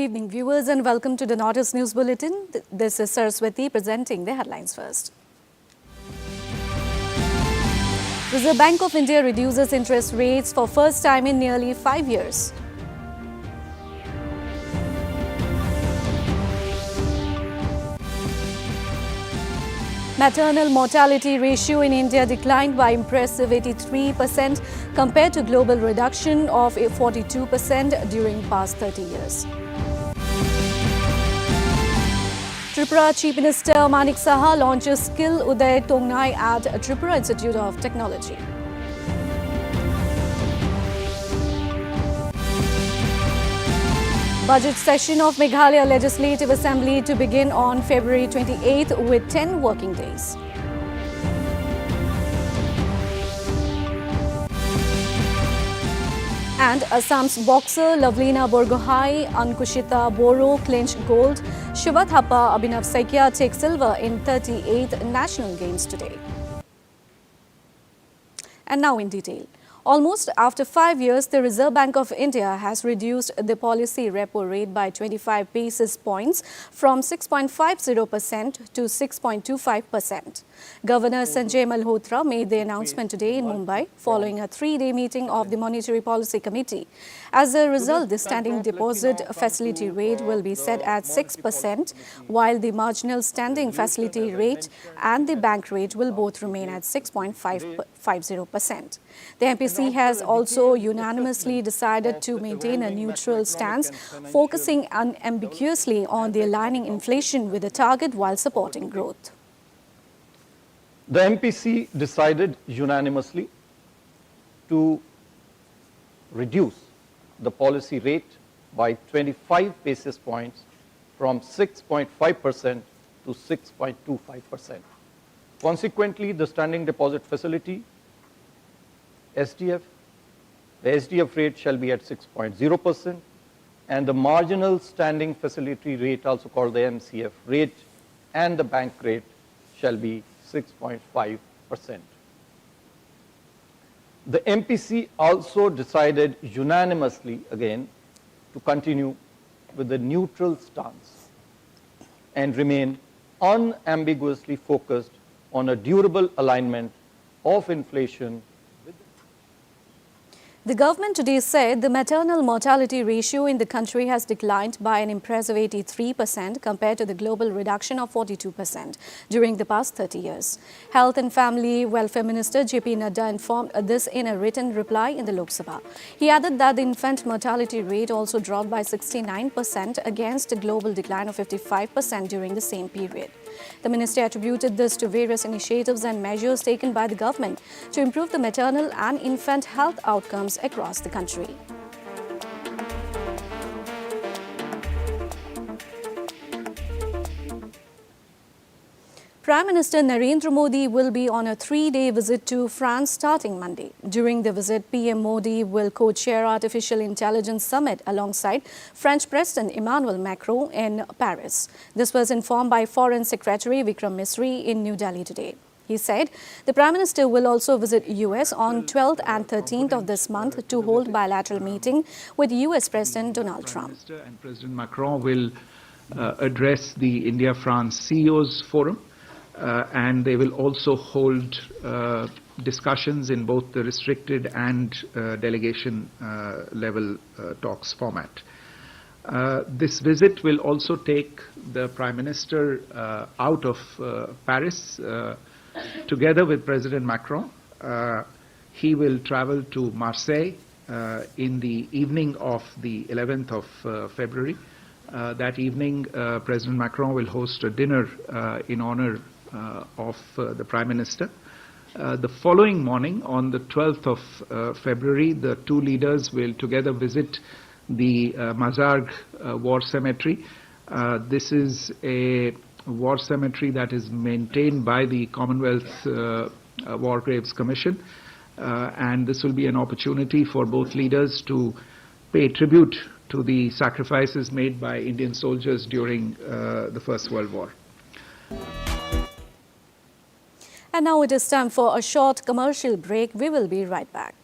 evening, viewers, and welcome to the Doordarshan News Bulletin. This is Saraswati presenting the headlines first. Reserve Bank of India reduces interest rates for first time in nearly 5 years. Maternal mortality ratio in India declined by impressive 83% compared to global reduction of 42% during past 30 years. Tripura Chief Minister Manik Saha launches Skill Uday Tongnai at Tripura Institute of Technology. Budget session of Meghalaya Legislative Assembly to begin on February 28th with 10 working days. And Assam's boxer Lavlina Borgohain, Ankushita Boro clinched gold. Shiva Thapa Abhinav Saikia take silver in 38th National Games today. And now in detail. Almost after 5 years, the Reserve Bank of India has reduced the policy repo rate by 25 basis points from 6.50% to 6.25%. Governor Sanjay Malhotra made the announcement today in Mumbai following a 3-day meeting of the Monetary Policy Committee. As a result, the standing deposit facility rate will be set at 6%, while the marginal standing facility rate and the bank rate will both remain at 6.50%. The MPC has also unanimously decided to maintain a neutral stance, focusing unambiguously on the aligning inflation with the target while supporting growth. The MPC decided unanimously to reduce the policy rate by 25 basis points from 6.5% to 6.25%. Consequently, the standing deposit facility SDF, the SDF rate shall be at 6.0%, and the marginal standing facility rate, also called the MCF rate, and the bank rate shall be 6.5%. The MPC also decided unanimously again to continue with the neutral stance and remain unambiguously focused on a durable alignment of inflation. The government today said the maternal mortality ratio in the country has declined by an impressive 83% compared to the global reduction of 42% during the past 30 years. Health and Family Welfare Minister J.P. Nadda informed this in a written reply in the Lok Sabha. He added that the infant mortality rate also dropped by 69% against a global decline of 55% during the same period. The minister attributed this to various initiatives and measures taken by the government to improve the maternal and infant health outcomes across the country. Prime Minister Narendra Modi will be on a 3-day visit to France starting Monday. During the visit, PM Modi will co-chair Artificial Intelligence Summit alongside French President Emmanuel Macron in Paris. This was informed by Foreign Secretary Vikram Misri in New Delhi today. He said the Prime Minister will also visit US on 12th and 13th of this month to hold bilateral meeting with US President Donald Trump. And President Macron will address the India-France CEOs Forum. And they will also hold discussions in both the restricted and delegation level talks format. This visit will also take the Prime Minister out of Paris together with President Macron. He will travel to Marseille in the evening of the 11th of February. That evening, President Macron will host a dinner in honor of the Prime Minister. The following morning, on the 12th of February, the two leaders will together visit the Mazarg War Cemetery. This is a war cemetery that is maintained by the Commonwealth War Graves Commission, and this will be an opportunity for both leaders to pay tribute to the sacrifices made by Indian soldiers during the First World War. And now it is time for a short commercial break. We will be right back.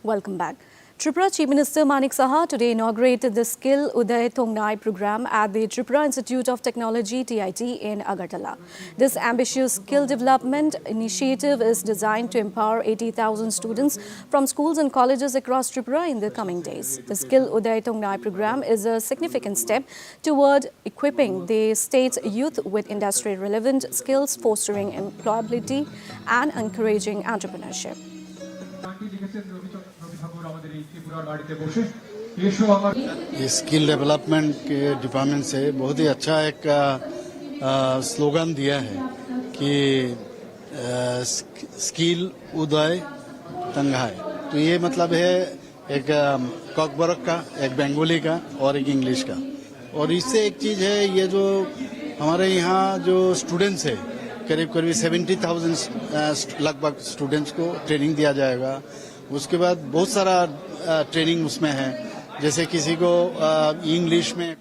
Welcome back. Tripura Chief Minister Manik Saha today inaugurated the Skill Uday Thongnai program at the Tripura Institute of Technology TIT in Agartala. This ambitious skill development initiative is designed to empower 80,000 students from schools and colleges across Tripura in the coming days. The Skill Uday Thongnai program is a significant step toward equipping the state's youth with industry-relevant skills, fostering employability and encouraging entrepreneurship. ये skill development के department से बहुत ही अच्छा एक slogan दिया है कि skill उदय तंगाई। तो ये मतलब है एक कॉकबरक का, एक बंगाली का और एक इंग्लिश का। और इससे एक चीज है, ये जो हमारे यहाँ जो स्टूडेंट्स है करीब 70,000 लगभग स्टूडेंट्स को ट्रेनिंग दिया जाएगा। उसके बाद बहुत सारा ट्रेनिंग उसमें है, जैसे किसी को इंग्लिश में।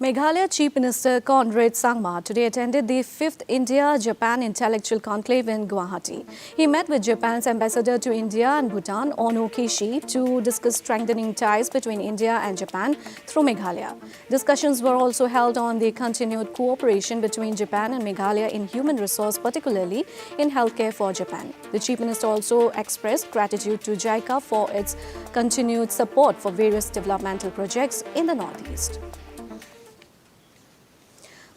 Meghalaya Chief Minister Conrad Sangma today attended the 5th India-Japan Intellectual Conclave in Guwahati. He met with Japan's ambassador to India and Bhutan, Ono Kishi, to discuss strengthening ties between India and Japan through Meghalaya. Discussions were also held on the continued cooperation between Japan and Meghalaya in human resource, particularly in healthcare for Japan. The Chief Minister also expressed gratitude to JICA for its continued support for various developmental projects in the Northeast.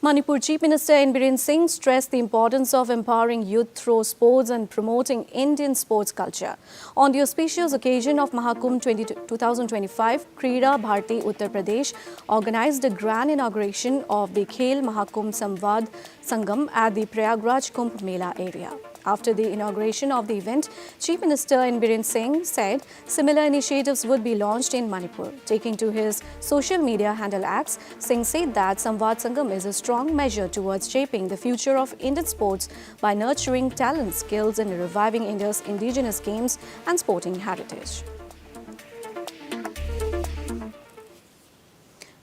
Manipur Chief Minister N. Biren Singh stressed the importance of empowering youth through sports and promoting Indian sports culture. On the auspicious occasion of Mahakumbh 2025, Krida Bharti Uttar Pradesh organized the grand inauguration of the Khel Mahakumbh Samvad Sangam at the Prayagraj Kumbh Mela area. After the inauguration of the event, Chief Minister N. Biren Singh said similar initiatives would be launched in Manipur. Taking to his social media handle X, Singh said that Samvad Sangam is a strong measure towards shaping the future of Indian sports by nurturing talent, skills and reviving India's indigenous games and sporting heritage.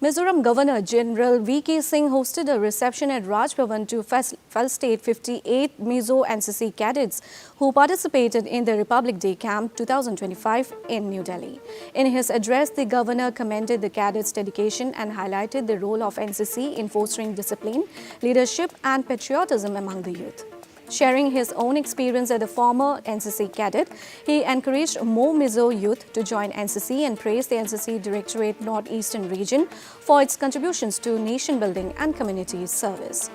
Mizoram Governor General V.K. Singh hosted a reception at Raj Bhavan to felicitate 58 Mizo NCC cadets who participated in the Republic Day Camp 2025 in New Delhi. In his address, the governor commended the cadets' dedication and highlighted the role of NCC in fostering discipline, leadership and patriotism among the youth. Sharing his own experience as a former NCC cadet, he encouraged more Mizo youth to join NCC and praised the NCC Directorate Northeastern Region for its contributions to nation building and community service.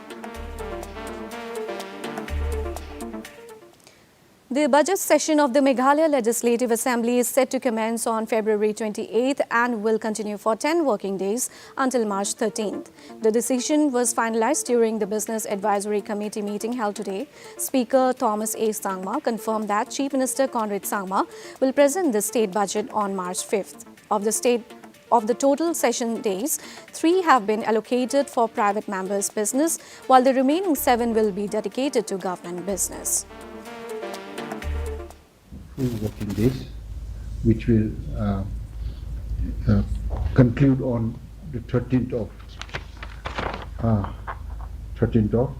The budget session of the Meghalaya Legislative Assembly is set to commence on February 28th and will continue for 10 working days until March 13th. The decision was finalized during the Business Advisory Committee meeting held today. Speaker Thomas A. Sangma confirmed that Chief Minister Conrad Sangma will present the state budget on March 5th. Of the total session days, 3 have been allocated for private members' business, while the remaining 7 will be dedicated to government business. Full working days, which will conclude on the 13th of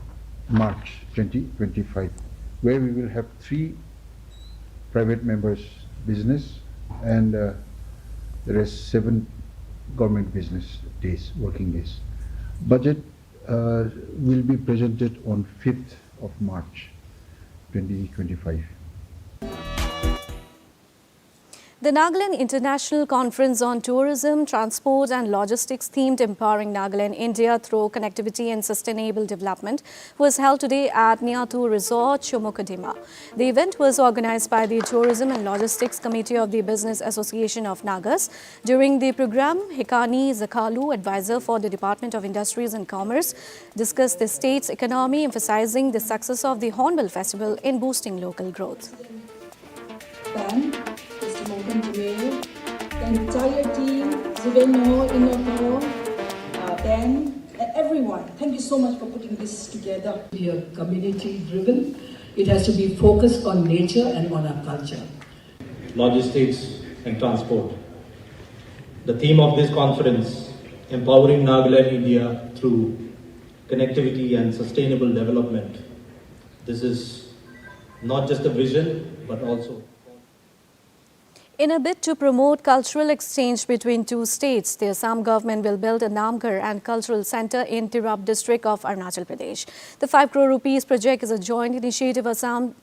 March 2025, where we will have 3 private members business and the rest 7 government business days, working days. Budget will be presented on 5th of March 2025. The Nagaland International Conference on Tourism, Transport and Logistics themed Empowering Nagaland, India through Connectivity and Sustainable Development was held today at Niatu Resort, Chumukadima. The event was organized by the Tourism and Logistics Committee of the Business Association of Nagas. During the program, Hikani Zakalu, advisor for the Department of Industries and Commerce, discussed the state's economy, emphasizing the success of the Hornbill Festival in boosting local growth. The entire team, Zuveno, Inoto, Ben, and everyone. Thank you so much for putting this together. Be a community-driven. It has to be focused on nature and on our culture. Logistics and transport. The theme of this conference, Empowering Nagaland, India through Connectivity and Sustainable Development. This is not just a vision, but also In a bid to promote cultural exchange between two states, the Assam government will build a Namghar and cultural center in Tirap district of Arunachal Pradesh. The 5 crore rupees project is a joint initiative of Assam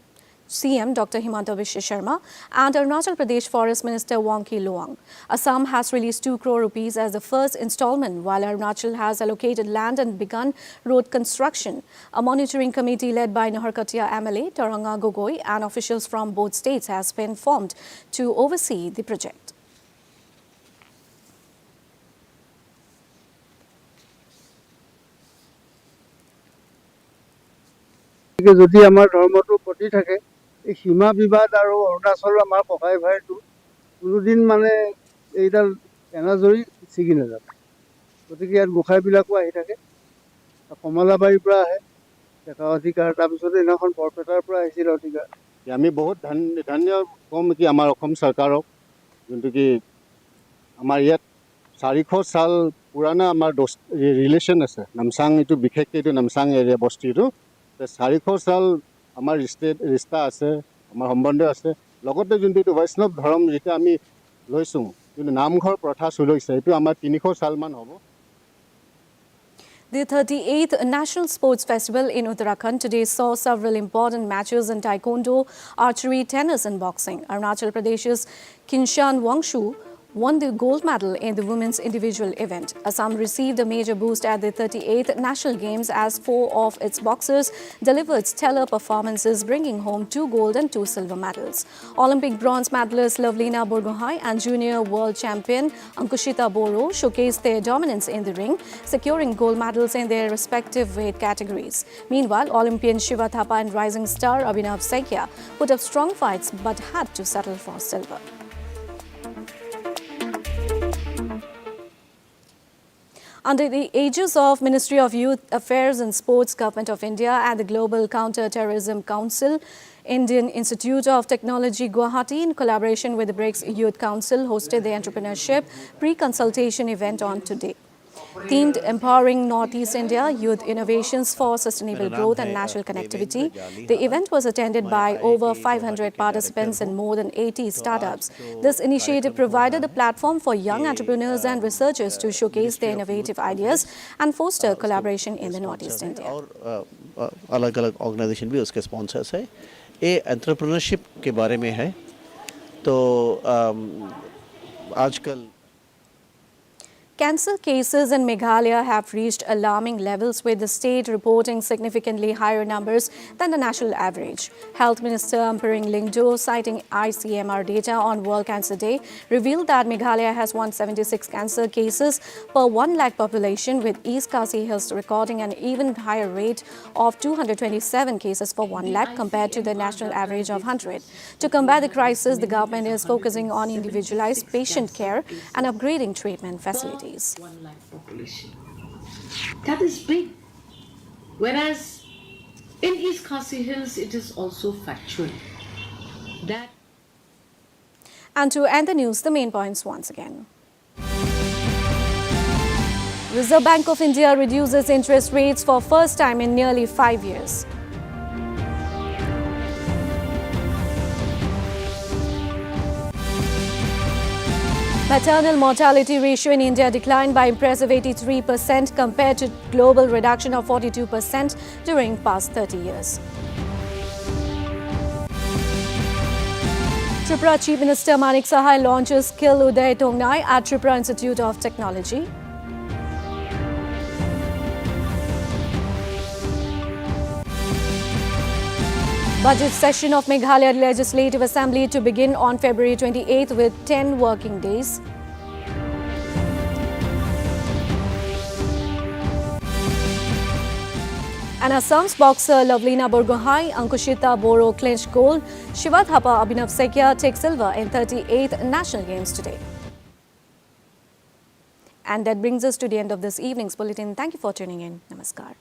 CM Dr. Himanta Biswa Sharma and Arunachal Pradesh Forest Minister Wongki Loang. Assam has released 2 crore rupees as the first installment, while Arunachal has allocated land and begun road construction. A monitoring committee led by Naharkatia MLA Taranga Gogoi and officials from both states has been formed to oversee the project. যদি আমাৰ ধৰ্মটো প্ৰতি থাকে এই সীমা বিবাদ আৰু অৰুণাচল আমাৰ ককাই ভাইটো কোনোদিন মানে এইডাল এনাজৰি ছিগি নাযাব গতিকে ইয়াত গোসাঁইবিলাকো আহি থাকে কমলাবাৰীৰ পৰা আহে ডেকা অধিকাৰ তাৰপিছত এইদিনাখন বৰপেটাৰ পৰা আহিছিল অধিকাৰ আমি বহুত ধন্য কম কি আমাৰ অসম চৰকাৰক যোনটো কি আমাৰ ইয়াত 400 সাল পুৰণা আমাৰ ৰিলেশ্যন আছে নামচাং এইটো বিশেষকৈ এইটো নামচাং এৰিয়া বস্তিটো 400 সাল আমাৰ ৰিষ্টা আছে আমাৰ সম্বন্ধ আছে লগতে যোনটো বৈষ্ণৱ ধৰ্ম যেটা আমি লৈছোঁ কিন্তু নামঘৰ প্ৰথা চলৈছে এইটো আমাৰ 300 সাল মান হ'ব The 38th National Sports Festival in Uttarakhand today saw several important matches in taekwondo, archery, tennis and boxing. Arunachal Pradesh's Kinshan Wangshu won the gold medal in the women's individual event. Assam received a major boost at the 38th National Games as 4 of its boxers delivered stellar performances, bringing home 2 gold and 2 silver medals. Olympic bronze medalist Lovelina Borgohain and junior world champion Ankushita Boro showcased their dominance in the ring, securing gold medals in their respective weight categories. Meanwhile, Olympian Shiva Thapa and rising star Abhinav Saikia put up strong fights but had to settle for silver. Under the aegis of Ministry of Youth Affairs and Sports, Government of India and the Global Counter-Terrorism Council, Indian Institute of Technology Guwahati, in collaboration with the BRICS Youth Council, hosted the entrepreneurship pre-consultation event on today. Themed Empowering Northeast India, Youth Innovations for Sustainable Growth and National Connectivity, the event was attended by over 500 participants and more than 80 startups. This initiative provided a platform for young entrepreneurs and researchers to showcase their innovative ideas and foster collaboration in the Northeast India. अलग-अलग organisation भी उसके sponsors है ये entrepreneurship के बारे में है तो आजकल Cancer cases in Meghalaya have reached alarming levels, with the state reporting significantly higher numbers than the national average. Health Minister Amparing Lingdo, citing ICMR data on World Cancer Day, revealed that Meghalaya has 176 cancer cases per 1 lakh population, with East Khasi Hills recording an even higher rate of 227 cases per 1 lakh compared to the national average of 100. To combat the crisis, the government is focusing on individualized patient care and upgrading treatment facilities. 1 lakh population. That is big. Whereas in East Khasi Hills, it is also factual. And to end the news, the main points once again. Reserve Bank of India reduces interest rates for first time in nearly 5 years. Maternal mortality ratio in India declined by impressive 83% compared to global reduction of 42% during past 30 years. Tripura Chief Minister Manik Sahai launches Skill Uday Tongnai at Tripura Institute of Technology. Budget session of Meghalaya Legislative Assembly to begin on February 28th with 10 working days. And Assam's boxer Lovelina Borgohain, Ankushita Boro clinched gold. Shiva Thapa, Abhinav Saikia take silver in 38th National Games today. And that brings us to the end of this evening's bulletin. Thank you for tuning in. Namaskar.